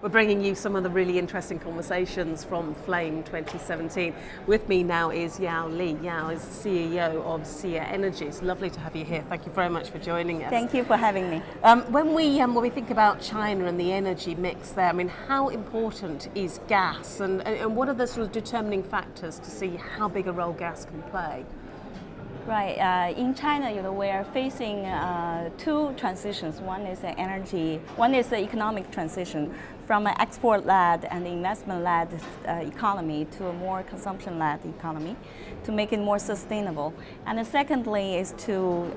We're bringing you some of the really interesting conversations from Flame 2017. With me now is Yao Li. Yao is CEO of SIA Energy. It's lovely to have you here. Thank you very much for joining us. Thank you for having me. When we think about China and the energy mix there, I mean, how important is gas, and what are the sort of determining factors to see how big a role gas can play? Right. In China, we are facing two transitions. One is the energy. One is the economic transition from an export-led and investment-led economy to a more consumption-led economy, to make it more sustainable. And then secondly is to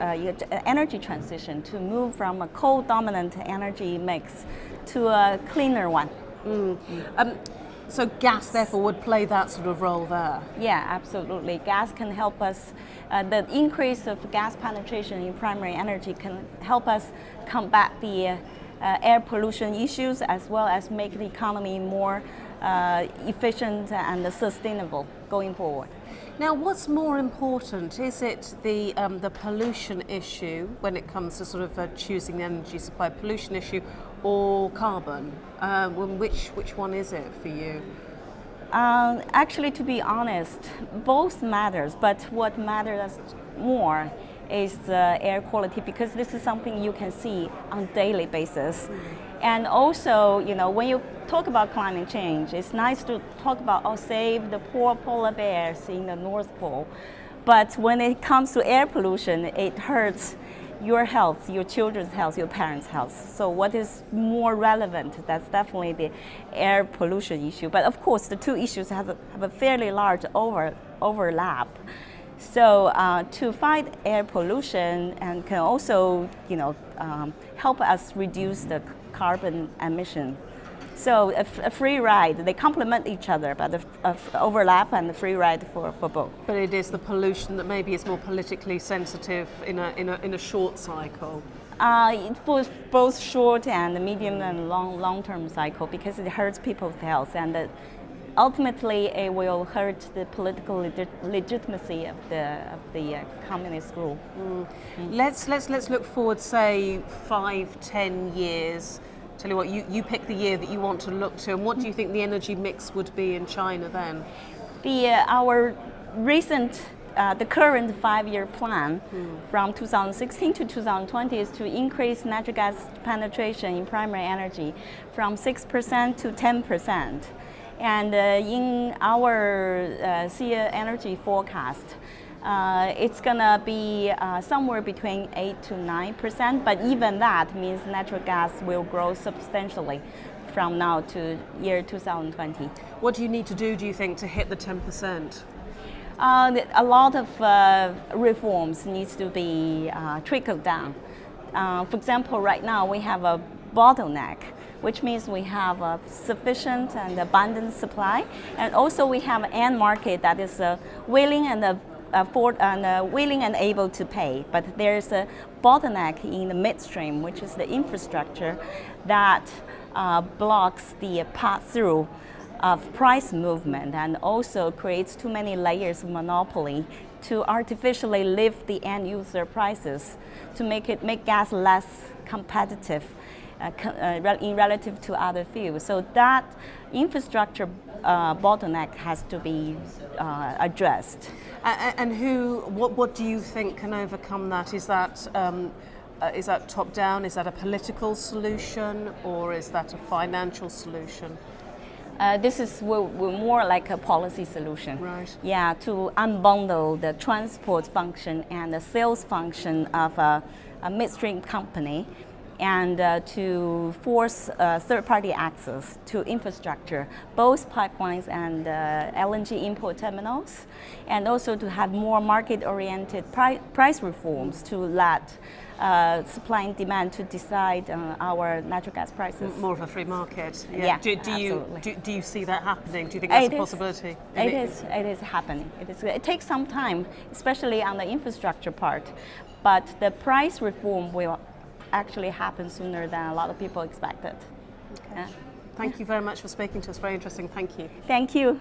energy transition, to move from a coal-dominant energy mix to a cleaner one. So gas, therefore, would play that sort of role there? Yeah, absolutely. Gas can help us, the increase of gas penetration in primary energy can help us combat the air pollution issues, as well as make the economy more efficient and sustainable going forward. Now, what's more important? Is it the pollution issue when it comes to sort of choosing the energy supply, pollution issue, or carbon? Which one is it for you? Actually, to be honest, both matters, but what matters more is the air quality, because this is something you can see on a daily basis. And also, when you talk about climate change, it's nice to talk about, save the poor polar bears in the North Pole. But when it comes to air pollution, it hurts your health, your children's health, your parents' health. So what is more relevant? That's definitely the air pollution issue. But of course, the two issues have a fairly large overlap. So to fight air pollution and can also, help us reduce the carbon emission. So a free ride, they complement each other, but the overlap and the free ride for both. But it is the pollution that maybe is more politically sensitive in a short cycle. For both short and medium and long-term cycle, because it hurts people's health, and ultimately it will hurt the political legitimacy of the communist rule. Let's look forward, say 5-10 years. Tell you what, you pick the year that you want to look to, and what do you think the energy mix would be in China then? Our recent, the current 5-year plan from 2016 to 2020 is to increase natural gas penetration in primary energy from 6% to 10%. And in our SIA Energy forecast, it's going to be somewhere between 8 to 9%, but even that means natural gas will grow substantially from now to year 2020. What do you need to do you think, to hit the 10%? A lot of reforms needs to be trickled down. For example, right now we have a bottleneck, which means we have a sufficient and abundant supply, and also we have an end market that is willing and willing and able to pay. But there's a bottleneck in the midstream, which is the infrastructure that blocks the pass-through of price movement, and also creates too many layers of monopoly to artificially lift the end user prices, to make gas less competitive in relative to other fuels. So that infrastructure bottleneck has to be addressed. And what do you think can overcome that? Is that top down? Is that a political solution, or is that a financial solution? This is more like a policy solution. Right. Yeah, to unbundle the transport function and the sales function of a midstream company, and to force third-party access to infrastructure, both pipelines and LNG import terminals, and also to have more market-oriented price reforms to let supply and demand to decide our natural gas prices. More of a free market. Yeah, do you see that happening? Do you think that's a possibility? It is happening. It takes some time, especially on the infrastructure part, but the price reform will actually happen sooner than a lot of people expected. Okay. Thank you very much for speaking to us. Very interesting. Thank you. Thank you.